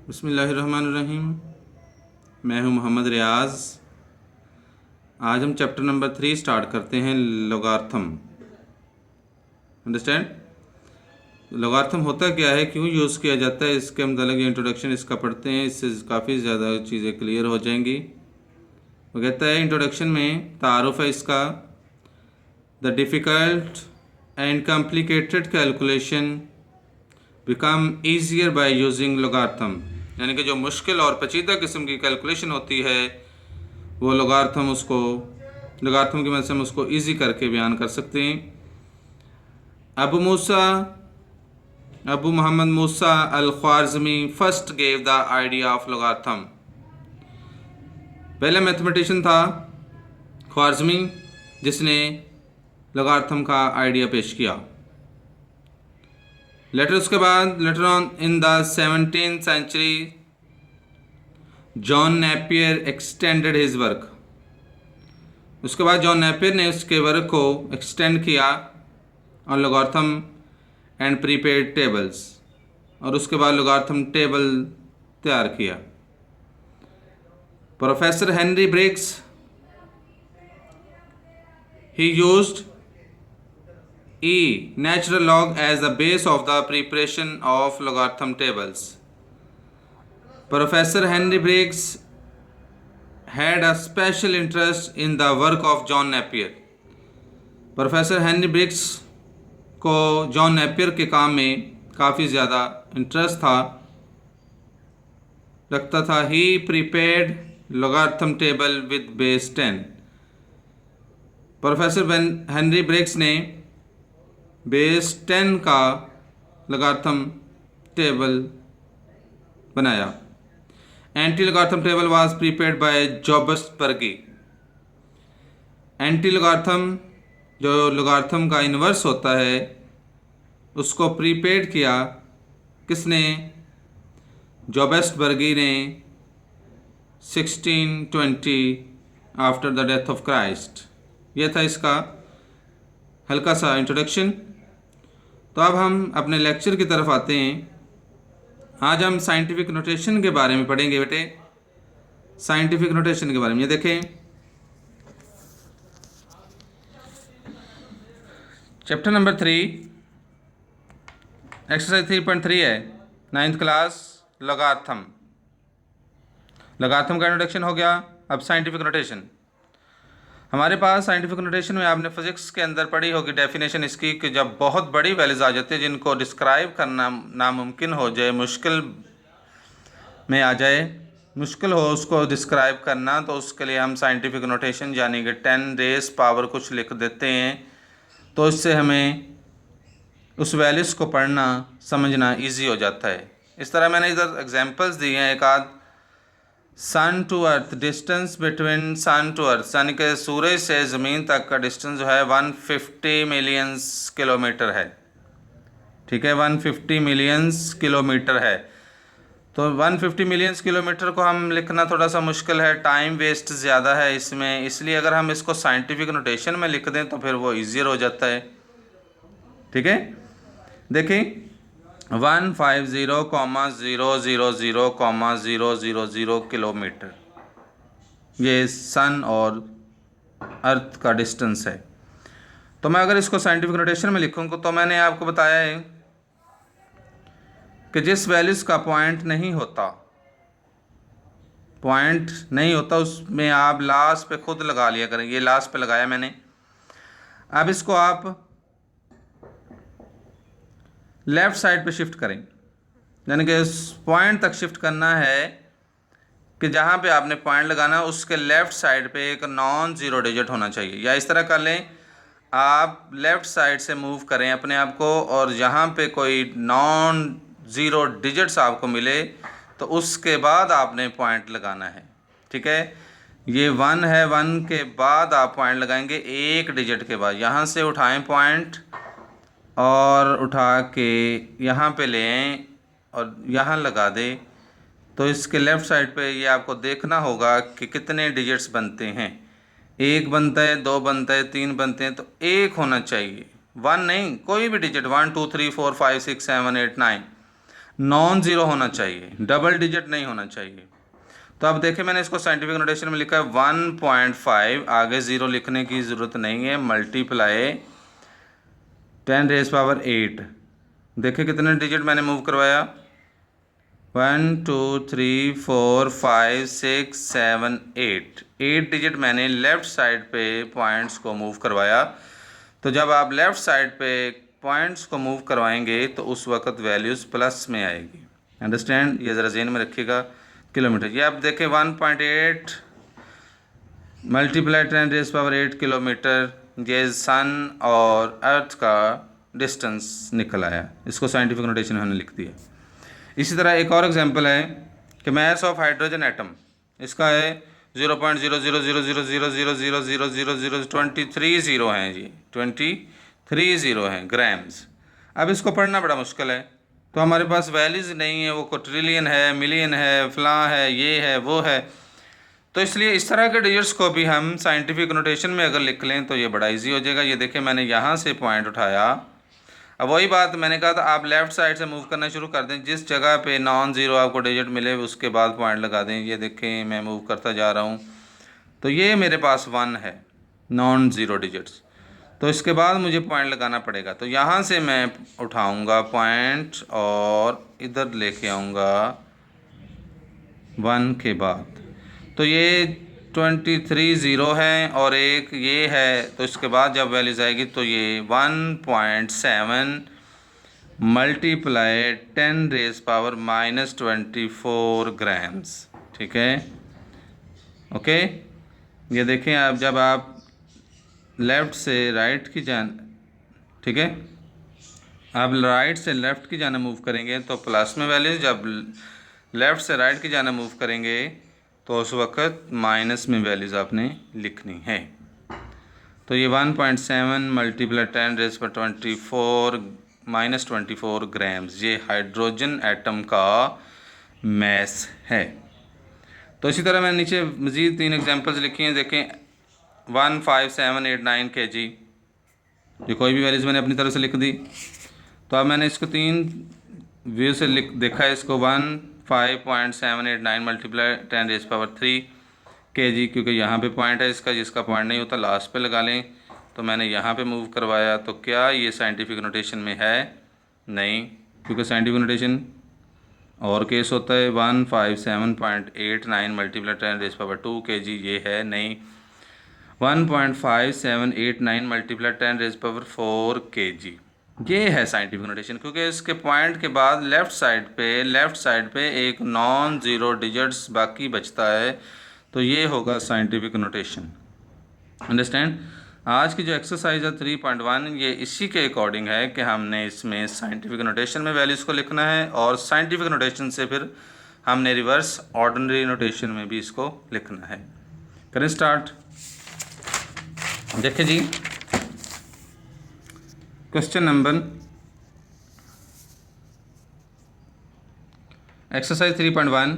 बिस्मिल्लाहिर्रहमानिर्रहीम। मैं हूं मोहम्मद रियाज। आज हम चैप्टर नंबर 3 स्टार्ट करते हैं, लॉगरिथम। अंडरस्टैंड लॉगरिथम होता क्या है, क्यों यूज़ किया जाता है, इसके हम अलग इंट्रोडक्शन इसका पढ़ते हैं। इससे काफ़ी ज़्यादा चीज़ें क्लियर हो जाएंगी। वो कहता है इंट्रोडक्शन में तारुफ है इसका, the difficult and complicated calculation become easier by using logarithm. यानी कि जो मुश्किल और पेचीदा किस्म की कैलकुलेशन होती है वो लॉगरिथम की मदद से हम उसको ईजी करके बयान कर सकते हैं। Abu Mohammad Musa al Khwarizmi first gave the idea of logarithm. पहला मैथमेटिशियन था ख्वारिज़मी जिसने लॉगरिथम का आइडिया पेश किया। Later on in the 17th century John Napier extended his work. उसके बाद जॉन नेपियर ने उसके वर्क को एक्सटेंड किया on logarithm and prepaid tables, और उसके बाद लॉगरिथम टेबल तैयार किया। Professor Henry Briggs he used natural log as the base of the preparation of logarithm tables. Professor Henry Briggs had a special interest in the work of John Napier. Professor Henry Briggs को John Napier के काम में काफ़ी ज़्यादा interest रखता था। He prepared logarithm table with base 10। Professor Henry Briggs ने base 10 का लॉगरिथम टेबल बनाया। Anti logarithm table was prepared by Jobst Burgi. Anti logarithm जो लॉगरिथम का इन्वर्स होता है उसको प्रीपेयर्ड किया किसने? जॉबस्ट बर्गी ने 1620 after the death of Christ. यह था इसका हल्का सा इंट्रोडक्शन। तो अब हम अपने लेक्चर की तरफ आते हैं। आज हम साइंटिफिक नोटेशन के बारे में पढ़ेंगे बेटे। साइंटिफिक नोटेशन के बारे में ये देखें, चैप्टर नंबर 3 एक्सरसाइज 3.3 है, 9th क्लास, लॉगरिथम। लॉगरिथम का इंट्रोडक्शन हो गया। अब साइंटिफिक नोटेशन। हमारे पास साइंटिफिक नोटेशन में आपने फिजिक्स के अंदर पढ़ी होगी डेफिनेशन इसकी कि जब बहुत बड़ी वैल्यूज आ जाती है जिनको डिस्क्राइब करना नामुमकिन हो जाए, मुश्किल में आ जाए, मुश्किल हो उसको डिस्क्राइब करना, तो उसके लिए हम साइंटिफिक नोटेशन यानी कि 10 रेज़ पावर कुछ लिख देते हैं। तो इससे हमें उस वैल्यूज़ को पढ़ना समझना ईजी हो जाता है। इस तरह मैंने इधर एग्जांपल्स दिए हैं। एक आध sun to earth, distance between sun to earth यानी कि सूरज से ज़मीन तक का डिस्टेंस जो है 150 मिलियन किलोमीटर है। ठीक है, 150 मिलियन किलोमीटर है। तो 150 मिलियन किलोमीटर को हम लिखना थोड़ा सा मुश्किल है, टाइम वेस्ट ज़्यादा है इसमें, इसलिए अगर हम इसको साइंटिफिक नोटेशन में लिख दें तो फिर वो ईजियर हो जाता है। ठीक है, देखिए 150,000,000,000 किलोमीटर ये सन और अर्थ का डिस्टेंस है। तो मैं अगर इसको साइंटिफिक नोटेशन में लिखूँ तो मैंने आपको बताया है कि जिस वैल्यूज़ का पॉइंट नहीं होता उसमें आप लास्ट पे खुद लगा लिया करें। ये लास्ट पे लगाया मैंने। अब इसको आप लेफ़्ट साइड पे शिफ्ट करें, यानी कि इस पॉइंट तक शिफ्ट करना है कि जहाँ पे आपने पॉइंट लगाना उसके लेफ़्ट साइड पे एक नॉन ज़ीरो डिजिट होना चाहिए। या इस तरह कर लें, आप लेफ़्ट साइड से मूव करें अपने आप को और जहाँ पे कोई नॉन ज़ीरो डिजिट्स आपको मिले तो उसके बाद आपने पॉइंट लगाना है। ठीक है, ये 1 है, 1 के बाद आप पॉइंट लगाएंगे एक डिजिट के बाद। यहाँ से उठाएं पॉइंट और उठा के यहाँ पे लें और यहाँ लगा दें। तो इसके लेफ़्ट साइड पे ये आपको देखना होगा कि कितने डिजिट्स बनते हैं। 1 बनता है, 2 बनता है, 3 बनते हैं, तो 1 होना चाहिए, 1 नहीं, कोई भी डिजिट, 1 2 3 4 5 6 7 8 9। नॉन ज़ीरो होना चाहिए, डबल डिजिट नहीं होना चाहिए। तो अब देखिए मैंने इसको साइंटिफिक नोटेशन में लिखा है 1.5, आगे ज़ीरो लिखने की ज़रूरत नहीं है, मल्टीप्लाई 10⁻8। देखिए कितने डिजिट मैंने मूव करवाया, 1 2 3 4 5 6 7 8 डिजिट मैंने लेफ़्ट साइड पे पॉइंट्स को मूव करवाया। तो जब आप लेफ़्ट साइड पे पॉइंट्स को मूव करवाएंगे तो उस वक्त वैल्यूज़ प्लस में आएगी। अंडरस्टैंड, ये ज़रा ज़हन में रखिएगा। किलोमीटर, ये आप देखें 1.8 मल्टीप्लाई 10⁻8 किलोमीटर, ये सन और अर्थ का डिस्टेंस निकल आया। इसको साइंटिफिक नोटेशन में हमने लिख दिया। इसी तरह एक और एग्जांपल है कि मास ऑफ हाइड्रोजन एटम, इसका है 0.00000000023 ज़ीरो हैं जी, 23 ज़ीरो हैं ग्राम्स। अब इसको पढ़ना बड़ा मुश्किल है, तो हमारे पास वैल्यूज़ नहीं है, वो क्वाड्रिलियन है, मिलियन है, फलां है, ये है, वो है। तो इसलिए इस तरह के डिजिट्स को भी हम साइंटिफिक नोटेशन में अगर लिख लें तो ये बड़ा इजी हो जाएगा। ये देखिए मैंने यहाँ से पॉइंट उठाया। अब वही बात मैंने कहा था, आप लेफ़्ट साइड से मूव करना शुरू कर दें, जिस जगह पे नॉन ज़ीरो आपको डिजिट मिले उसके बाद पॉइंट लगा दें। ये देखें मैं मूव करता जा रहा हूँ, तो ये मेरे पास 1 है, नॉन ज़ीरो डिजिट्स। तो इसके बाद मुझे पॉइंट लगाना पड़ेगा। तो यहाँ से मैं उठाऊँगा पॉइंट और इधर लेके आऊँगा 1 के बाद। तो ये 23 ज़ीरो है और एक ये है, तो इसके बाद जब वैल्यूज़ आएगी तो ये 1.7 मल्टीप्लाई 10⁻⁻24 ग्राम्स। ठीक है, ओके। ये देखें आप, जब आप लेफ़्ट से राइट की ठीक है, आप राइट से लेफ़्ट की जाना मूव करेंगे तो प्लस में वैल्यूज़, जब लेफ़्ट से राइट की जाना मूव करेंगे तो उस वक़्त माइनस में वैल्यूज़ आपने लिखनी है। तो ये 1.7 मल्टीप्लाई 10⁻24 ग्राम्स, ये हाइड्रोजन एटम का मैस है। तो इसी तरह मैंने नीचे मज़ीद 3 एग्जांपल्स लिखी हैं। देखें 15789 kg, ये कोई भी वैल्यूज़ मैंने अपनी तरफ से लिख दी। तो अब मैंने इसको 3 व्यू से देखा है इसको, 15.789 मल्टीप्लाई 10⁻3 kg, क्योंकि यहाँ पे पॉइंट है इसका, जिसका पॉइंट नहीं होता लास्ट पे लगा लें। तो मैंने यहाँ पे मूव करवाया, तो क्या ये साइंटिफिक नोटेशन में है? नहीं, क्योंकि साइंटिफिक नोटेशन और केस होता है। 157.89 मल्टीप्लाई 10⁻2 kg, ये है नहीं। 1.5789 मल्टीप्लाई 10⁻4 kg, ये है साइंटिफिक नोटेशन, क्योंकि इसके पॉइंट के बाद लेफ़्ट साइड पे एक नॉन ज़ीरो डिजिट्स बाकी बचता है, तो ये होगा साइंटिफिक नोटेशन। अंडरस्टैंड। आज की जो एक्सरसाइज है 3.1, ये इसी के अकॉर्डिंग है कि हमने इसमें साइंटिफिक नोटेशन में वैल्यूज़ को लिखना है और साइंटिफिक नोटेशन से फिर हमने रिवर्स ऑर्डिनरी नोटेशन में भी इसको लिखना है। करें स्टार्ट। देखिए जी, question number exercise 3.1,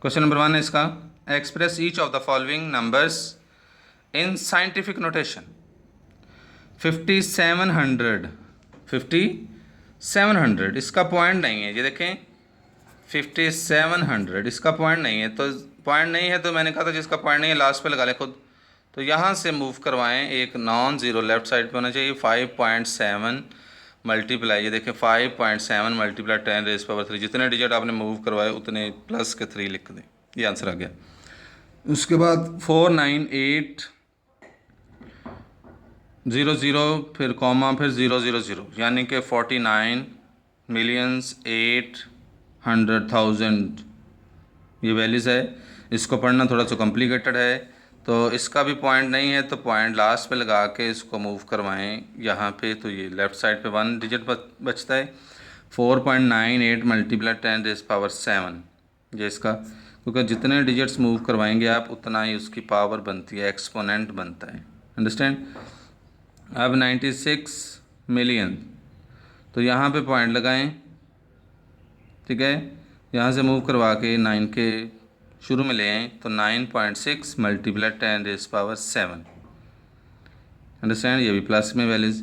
question number 1 है इसका। Express each of the following numbers in scientific notation. 5700 इसका पॉइंट नहीं है, ये देखें 5700 इसका पॉइंट नहीं है। तो पॉइंट नहीं है तो मैंने कहा था जिसका पॉइंट नहीं है लास्ट पे लगा ले खुद। तो यहाँ से मूव करवाएं, एक नॉन ज़ीरो लेफ़्ट साइड पे होना चाहिए। 5.7 मल्टीप्लाई, ये देखें 5.7 मल्टीप्लाई 10⁻3, जितने डिजिट आपने मूव करवाए उतने प्लस के 3 लिख दें, ये आंसर आ गया। उसके बाद 49800, फिर कॉमा, फिर 000, यानी कि 49,800,000 ये वैल्यूज़ है। इसको पढ़ना थोड़ा सा कॉम्प्लिकेटेड है, तो इसका भी पॉइंट नहीं है, तो पॉइंट लास्ट पे लगा के इसको मूव करवाएं यहाँ पे। तो ये लेफ़्ट साइड पे 1 डिजिट बचता है। 4.98 मल्टीप्लाई 10⁻7, ये इसका, क्योंकि जितने डिजिट्स मूव करवाएंगे आप उतना ही उसकी पावर बनती है, एक्सपोनेंट बनता है। अंडरस्टैंड। अब 96 मिलियन, तो यहाँ पे पॉइंट लगाएं, ठीक है। यहाँ से मूव करवा के 9 के शुरू में ले आएँ, तो 9.6 मल्टीप्लाई 10⁻7। अंडरस्टैंड, ये भी प्लस में वैल्यूज़।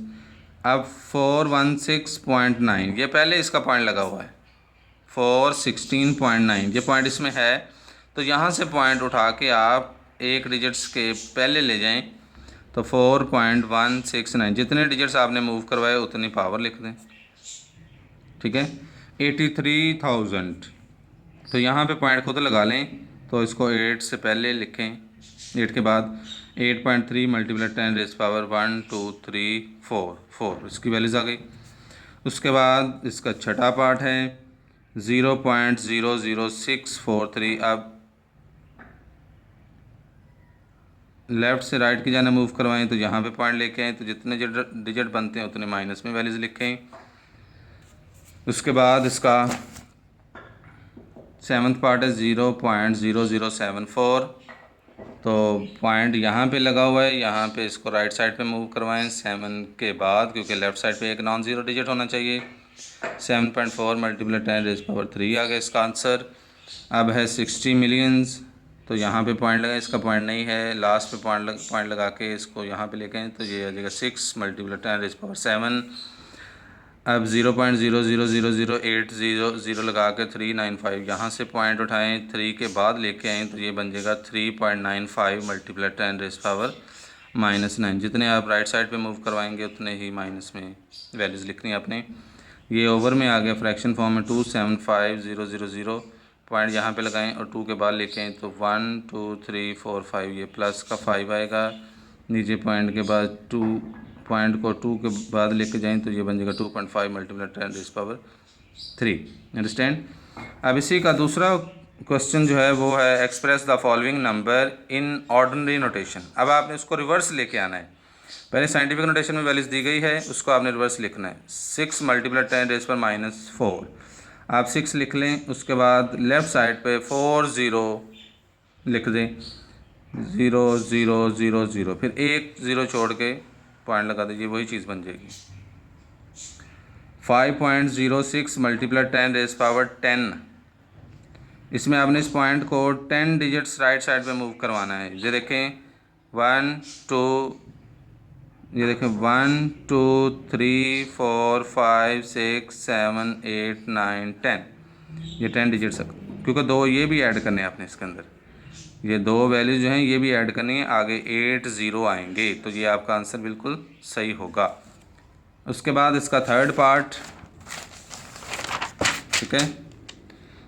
अब 416.9 ये पहले इसका पॉइंट लगा हुआ है, 416.9 ये पॉइंट इसमें है। तो यहाँ से पॉइंट उठा के आप एक डिजिट्स के पहले ले जाएं तो 4.169, जितने डिजिट्स आपने मूव करवाए उतनी पावर लिख दें। ठीक है, 83,000। तो यहाँ पे पॉइंट खुद लगा लें, तो इसको 8 से पहले लिखें, 8 के बाद 8.3 मल्टीप्लाई 10 रेज़ पावर 1 2 3 4 इसकी वैल्यूज़ आ गई। उसके बाद इसका छठा पार्ट है 0.00643। अब लेफ़्ट से राइट की जाने मूव करवाएं तो यहाँ पे पॉइंट लेके आएँ, तो जितने डिजिट बनते हैं उतने माइनस में वैल्यूज़ लिखें। उसके बाद इसका सेवन्थ पार्ट है 0.0074। तो पॉइंट यहाँ पे लगा हुआ है, यहाँ पे इसको राइट साइड पे मूव करवाएं 7 के बाद, क्योंकि लेफ़्ट साइड पे एक नॉन ज़ीरो डिजिट होना चाहिए। 7.4 मल्टीप्लाई 10 रेज़ पावर 3 आ गया इसका आंसर। अब है 60 मिलियंस, तो यहाँ पे पॉइंट लगा, इसका पॉइंट नहीं है, लास्ट पे पॉइंट लगा के इसको यहाँ पे लेके आएँ तो ये आ जाएगा 6 मल्टीप्लाई 10 रेज़ पावर 7। अब 0.000080 लगा के 395 यहाँ से पॉइंट उठाएं, 3 के बाद लेके आएँ तो ये बन जाएगा 3.95 मल्टीप्लाई 10 रेज़ पावर -9। जितने आप राइट साइड पे मूव करवाएंगे उतने ही माइनस में वैल्यूज़ लिखनी है आपने। ये ओवर में आ गया फ्रैक्शन फॉर्म में 275000। पॉइंट यहाँ पे लगाएं और 2 के बाद लेके आएँ तो 1 2 3 4 5 ये प्लस का 5 आएगा। नीचे पॉइंट के बाद 2 पॉइंट को 2 के बाद लेके जाएं तो ये बन जाएगा 2.5 मल्टीप्लाई 10 रेज़ पावर 3। अंडरस्टैंड। अब इसी का दूसरा क्वेश्चन जो है वो है express the following number in ordinary notation. अब आपने उसको रिवर्स लेके आना है। पहले साइंटिफिक नोटेशन में वैल्यूज़ दी गई है, उसको आपने रिवर्स लिखना है। 6 मल्टीप्लाई 10 रेज़ पर -4 आप 6 लिख लें। उसके बाद लेफ़्ट साइड पे 4 0 लिख दें, 0 0 0 0, फिर एक ज़ीरो छोड़ के पॉइंट लगा दीजिए, वही चीज़ बन जाएगी। 5.06 मल्टीप्लाई 10 रेज़ पावर 10। इसमें आपने इस पॉइंट को 10 डिजिट्स राइट साइड पे मूव करवाना है। ये देखें 1 2, ये देखें 1 2 3 4 5 6 7 8 9 10, ये 10 डिजिट्स, क्योंकि दो ये भी ऐड करने हैं आपने इसके अंदर, ये दो वैल्यूज जो हैं ये भी ऐड करनी है, आगे 8 0 आएंगे, तो ये आपका आंसर बिल्कुल सही होगा। उसके बाद इसका थर्ड पार्ट, ठीक है,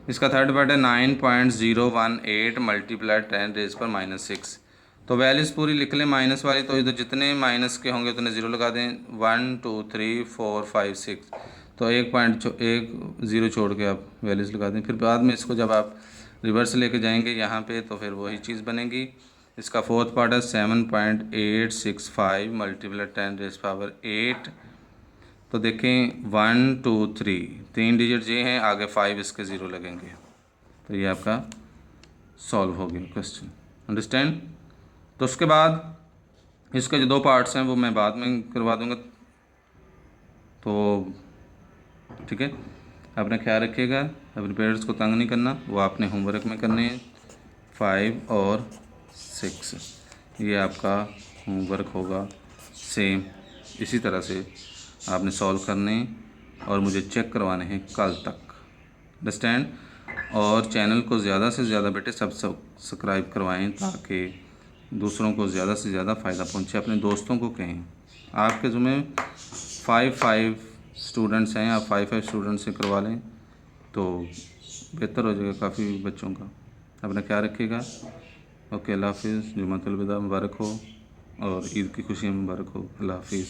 इसका थर्ड पार्ट है 9.018 मल्टीप्लाई 10 रेज़ पर -6। तो वैल्यूज़ पूरी लिख लें माइनस वाली, तो इधर जितने माइनस के होंगे उतने ज़ीरो लगा दें। 1 2 3 4 5 6, तो एक ज़ीरो छोड़ के आप वैल्यूज़ लगा दें। फिर बाद में इसको जब आप रिवर्स लेके जाएंगे यहाँ पे तो फिर वही चीज़ बनेगी। इसका फोर्थ पार्ट है 7.865 मल्टीप्लाई 10 रेज़ पावर 8। तो देखें 1 2 3 3 डिजिट ये हैं, आगे 5 इसके ज़ीरो लगेंगे, तो ये आपका सॉल्व हो गया क्वेश्चन। अंडरस्टैंड। तो उसके बाद इसके जो दो पार्ट्स हैं वो मैं बाद में करवा दूँगा, तो ठीक है। अपना ख्याल रखिएगा, अपने पेरेंट्स को तंग नहीं करना, वो आपने होमवर्क में करने हैं 5 और 6, ये आपका होमवर्क होगा। सेम इसी तरह से आपने सॉल्व करने और मुझे चेक करवाने हैं कल तक। अंडरस्टैंड। और चैनल को ज़्यादा से ज़्यादा बेटे सब्सक्राइब करवाएं ताकि दूसरों को ज़्यादा से ज़्यादा फ़ायदा पहुंचे। अपने दोस्तों को कहें। आपके ज़ुम्मे 5 स्टूडेंट्स हैं, आप 5 स्टूडेंट्स से करवा लें तो बेहतर हो जाएगा काफ़ी बच्चों का। अपना ख्याल रखिएगा। ओके, अल्लाह हाफिज़। जुम्मतुल विदा मुबारक हो और ईद की खुशियाँ मुबारक हो। अल्लाह हाफिज़।